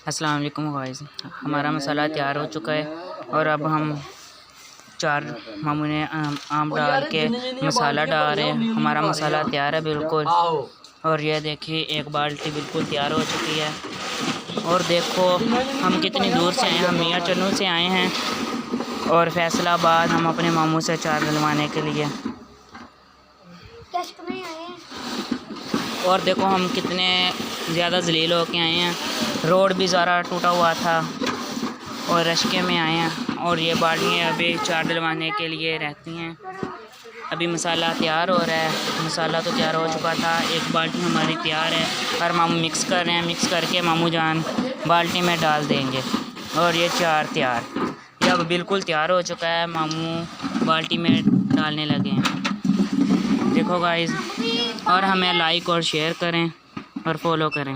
अस्सलाम वालेकुम गाइस, हमारा मसाला तैयार हो चुका है और अब हम चार मामू ने आम डाल के मसाला डाल रहे हैं। हमारा मसाला तैयार है बिल्कुल। और ये देखिए एक बाल्टी बिल्कुल तैयार हो चुकी है। और देखो हम कितनी दूर से आए हैं, हम मियाँ चन्नू से आए हैं और फैसलाबाद हम अपने मामू से चार डलवाने के लिए। और देखो हम कितने ज़्यादा जलील होके आए हैं, रोड भी ज़रा टूटा हुआ था और रश्के में आए हैं। और ये बाल्टियाँ अभी चार डलवाने के लिए रहती हैं। अभी मसाला तैयार हो रहा है, मसाला तो तैयार हो चुका था, एक बाल्टी हमारी तैयार है और मामू मिक्स कर रहे हैं। मिक्स करके मामू जान बाल्टी में डाल देंगे और ये चार तैयार, ये अब बिल्कुल तैयार हो चुका है। मामू बाल्टी में डालने लगे हैं, देखो गाइस। और हमें लाइक और शेयर करें और फॉलो करें।